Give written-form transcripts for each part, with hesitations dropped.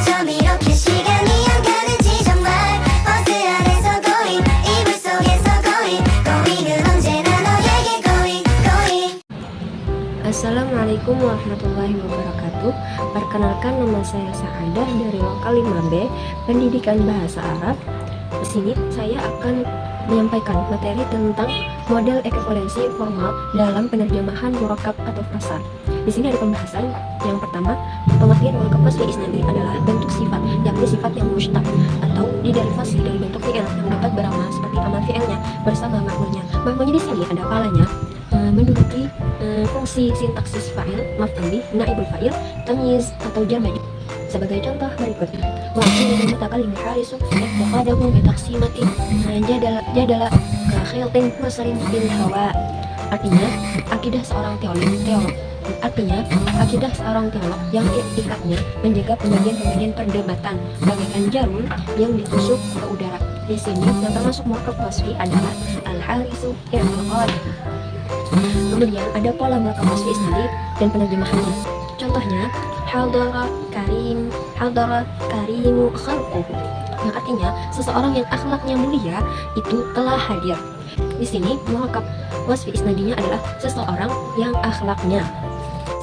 점 이렇게 시간이 안 가는지 정말 버스 안에서 going 이불 속에서 going은 언제나 너에게 going. Assalamualaikum warahmatullahi wabarakatuh. Perkenalkan, nama saya Sa'adah dari Lokal 5B Pendidikan Bahasa Arab. Di sini saya akan menyampaikan materi tentang model ekuivalensi formal dalam penerjemahan murakkab atau frasa. Di sini ada pembahasan yang pertama, pengertian murakkab wasfi isnadi adalah bentuk sifat, yakni sifat yang mushtaq atau diderivasi dari bentuk fi'il yang dapat beramal seperti amal fi'ilnya bersama makmulnya. Makmulnya di sini ada kalanya menduduki fungsi sintaksis fa'il, maf'ul bih, naibul fa'il, tamyiz atau jar majrur. Sebagai contoh berikut, wa'idul mutakallim harisu iqtaqadahu bi taqsimati jadala ka khiltin muslim bil hawa. Artinya akidah seorang teolog yang iktikadnya menjaga pembagian perdebatan bagaikan jarum yang ditusuk ke udara. Di sini yang termasuk murakkab wasfi adalah al-harisu i'tiqad. Kemudian ada pola murakkab wasfi isnadi dan penerjemahannya. Contohnya hadara karimu khalquhu, yang artinya seseorang yang akhlaknya mulia itu telah hadir. Di sini murakkab wasfi isnadinya adalah seseorang yang akhlaknya.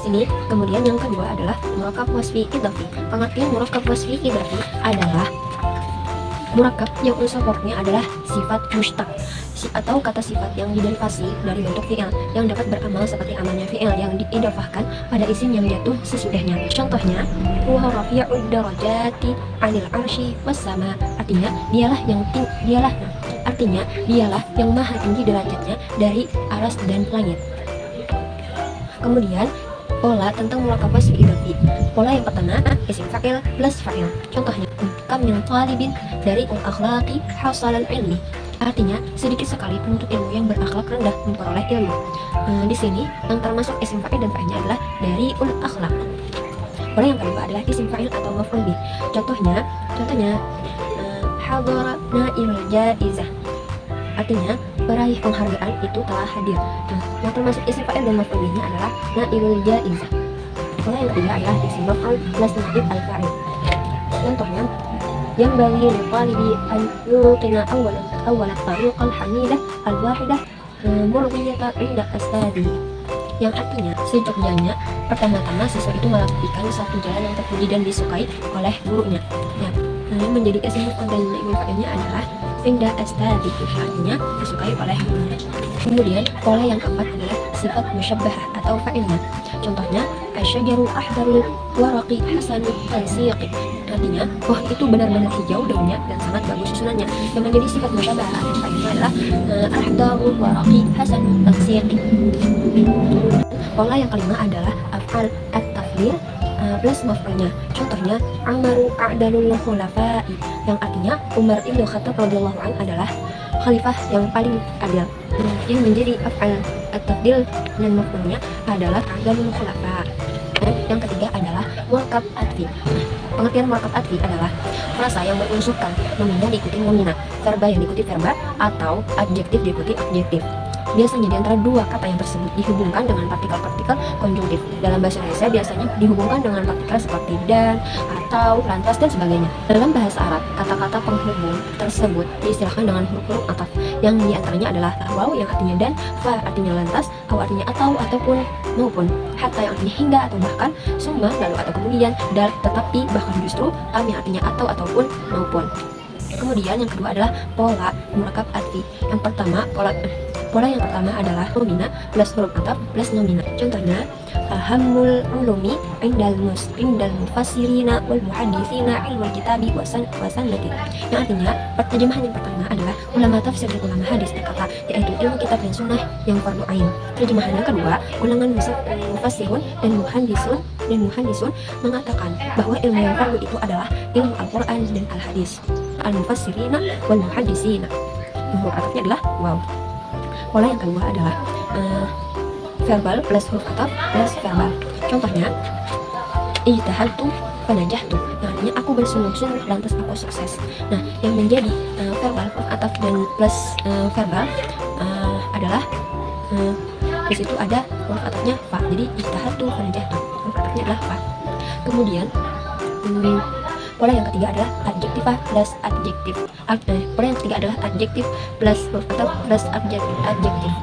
Sini kemudian yang kedua adalah murakkab wasfi idhafi. Pengertian murakkab wasfi idhafi adalah murakkab yang unsur pokoknya adalah sifat mushtaq atau kata sifat yang diderivasi dari bentuk fi'il yang dapat beramal seperti amalnya fi'il yang diidhafahkan pada isim yang jatuh sesudahnya. Contohnya huwa rafi'ud darajati 'anil 'arsy was sama, artinya dialah yang maha tinggi derajatnya dari aras dan langit. Kemudian pola tentang murakkab wasfi idhafi. Pola yang pertama, isim fa'il plus fa'il. Contohnya kam min talibin dari akhlaqi hasalan ilmi. Artinya sedikit sekali penuntut ilmu yang berakhlak rendah memperoleh ilmu. Di sini yang termasuk isim fa'il dan fa'ilnya adalah dari akhlak. Pola yang kedua adalah isim fa'il atau maf'ul bih. Contohnya hadara nailul jaizah. Artinya peraih penghargaan itu telah hadir. Yang termasuk isim fa'il dan maf'ul bihnya adalah nailul jaizah. Pola yang ketiga adalah isim maf'ul plus naib al-fa'il. Contohnya yang bagi talibi an yuqina awal tariq al-hamidah al-wahidah murdiyata inda astadi, yang artinya sejognya pertama-tama siswa itu melakukan satu jalan yang terpuji dan disukai oleh gurunya. Yang menjadi isim maf'ul dan naibul fa'ilnya adalah inda astadi, artinya disukai oleh gurunya. Kemudian pola yang keempat adalah sifat musyabbahah atau fa'ilnya. Contohnya asyajaru ahdarul waraqi hasanul tansiqi. Artinya, itu benar-benar hijau daunnya dan sangat bagus susunannya. Yang menjadi sifat musyabbahah atau fa'ilnya adalah ahdarul waraqi hasanul tansiqi. Pola yang kelima adalah af'al at-tafdhil plus maf'ulnya. Contohnya amaru a'dalul khulafa'i, yang artinya Umar ibn Khattab radhiyallahu anhu adalah khalifah yang paling adil. Yang menjadi af'al at-tafdhil dan maf'ulnya adalah a'dalul khulafa. Dan yang ketiga adalah murakkab atfi. Pengertian murakkab atfi adalah frasa yang berunsurkan nomina diikuti nomina, verba yang diikuti verba, atau adjektif diikuti adjektif. Biasanya di antara dua kata yang tersebut dihubungkan dengan partikel-partikel konjungtif. Dalam bahasa Indonesia biasanya dihubungkan dengan partikel seperti dan, atau, lantas, dan sebagainya. Dalam bahasa Arab, kata-kata penghubung tersebut diistilahkan dengan huruf-huruf ataf, yang diantaranya adalah waw yang artinya dan, fa artinya lantas, aw artinya atau, ataupun, maupun, hatta yang artinya hingga atau bahkan, summa lalu atau kemudian, dal tetapi, bahkan justru, am yang artinya atau, ataupun, maupun. Kemudian yang kedua adalah pola murakkab atfi. Pola yang pertama adalah nomina plus huruf ataf plus nomina. Contohnya ahammul ulumi indal mufassirina wal muhadditsina ilmul kitabi wasanati. Yang artinya terjemahan yang pertama adalah ulama tafsir dan ulama hadis berkata, yaitu ilmu kitab dan sunnah yang fardu ain. Terjemahan yang kedua, ulangan mufassirun dan muhaddisun mengatakan bahwa ilmu yang fardu itu adalah ilmu Al-Qur'an dan Al-Hadis. Al-mufassirina wal muhadditsina. Huruf atafnya adalah waw. Pola yang kedua adalah verbal plus huruf ataf plus verbal. Contohnya ijtahadtu fanajahtu, artinya aku bersungguh-sungguh lantas aku sukses. Nah, yang menjadi verbal huruf ataf dan plus verbal adalah di situ ada huruf atafnya fa. Jadi ijtahadtu fanajahtu, huruf atafnya adalah fa. Kemudian Pola yang ketiga adalah adjektiva plus adjektif. Pola yang ketiga adalah adjektif plus verb atau plus adjektif.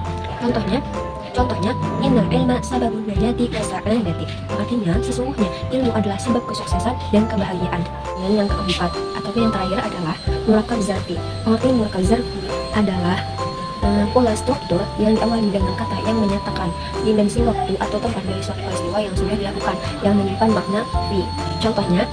Contohnya, innal ilma sababun najati wa sa'adati. Artinya, sesungguhnya ilmu adalah sebab kesuksesan dan kebahagiaan. Dan yang keempat ataupun yang terakhir adalah murakab zarfi. Pengertian murakab zarfi adalah pola struktur yang diawali dengan kata yang menyatakan dimensi waktu atau tempat dari suatu peristiwa yang sudah dilakukan yang menyimpan makna fi. Contohnya,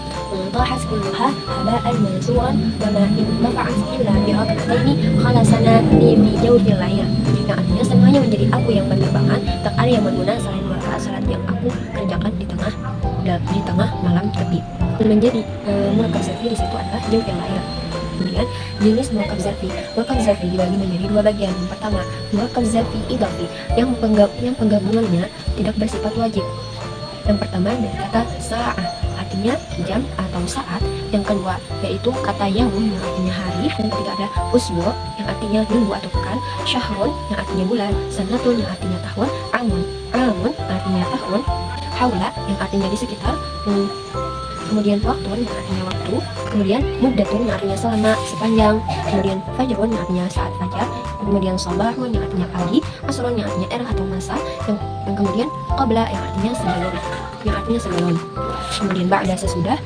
طاحت كلها هباء منثورا وما انتفعت إلا بركعتين خلصنا في جوف الليل. Yang artinya semuanya menjadi abu yang berterbangan, tak ada yang berguna selain 2 rakaat salat yang aku kerjakan di tengah malam terbit. Menjadi murakab zarfi di situ adalah jawfil lail. Kemudian jenis murakab zarfi. Murakab zarfi dibagi menjadi 2 bagian. Yang pertama, murakab zarfi idhafi yang penggabungannya tidak bersifat wajib. Yang pertama dari kata sa'ah, artinya jam atau saat. Yang kedua yaitu kata yawm yang artinya hari. Yang ketiga ada usbu yang artinya minggu atau pekan, syahrun yang artinya bulan, sanatun yang artinya tahun, amun artinya tahun, haula yang artinya di sekitar, kemudian waktun yang artinya waktu, kemudian muddatun yang artinya selama, sepanjang, kemudian fajrun yang artinya saat fajar, kemudian sabahun yang artinya pagi, asrun yang artinya era atau masa, yang kemudian qabla yang artinya sebelum, kemudian ba'da sesudah,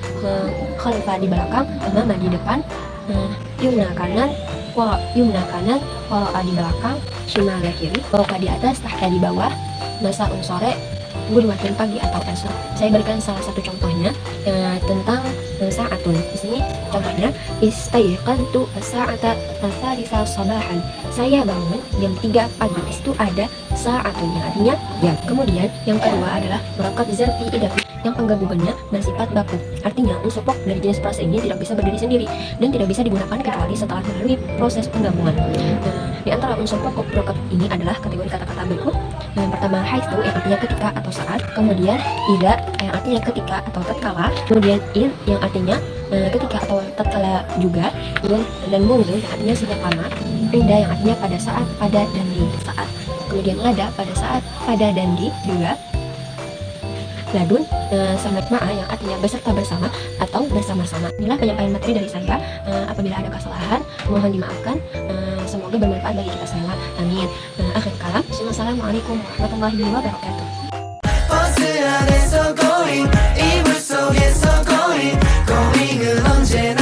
khalfa di belakang, amama di depan, yumna kanan, wara'a di belakang, shimala kiri, fawqa di atas, tahta di bawah, masa'un sore, gudwatun pagi atau esok. Saya berikan salah satu contohnya tentang sa'atun. Di sini contohnya istayqantu as-sa'ata ats-tsalitsah sabahan. Saya bangun jam 3 pagi. Di situ ada sa'atun yang artinya jam. Kemudian yang kedua adalah murakab zarfi idafi yang penggabungannya bersifat baku. Artinya unsur pokok dari jenis frasa ini tidak bisa berdiri sendiri dan tidak bisa digunakan kecuali setelah melalui proses penggabungan. Di antara unsur pokok murakab ini adalah kategori kata-kata berikut. Yang pertama haitsu yang artinya ketika atau saat, kemudian ida yang artinya ketika atau tatkala, kemudian in yang artinya ketika atau tatkala juga, dan mundu yang artinya sejak lama, inda yang artinya pada saat, pada dan di saat, kemudian lada pada saat, pada dan di juga, ladun sama ma'a yang artinya beserta bersama atau bersama-sama. Inilah penyampaian materi dari saya. Apabila ada kesalahan mohon dimaafkan. Semoga bermanfaat bagi kita semua. Amin. Akhir kalam. Wassalamualaikum warahmatullahi wabarakatuh. 버스 안에서 going 이불 속에서 going going은 언제나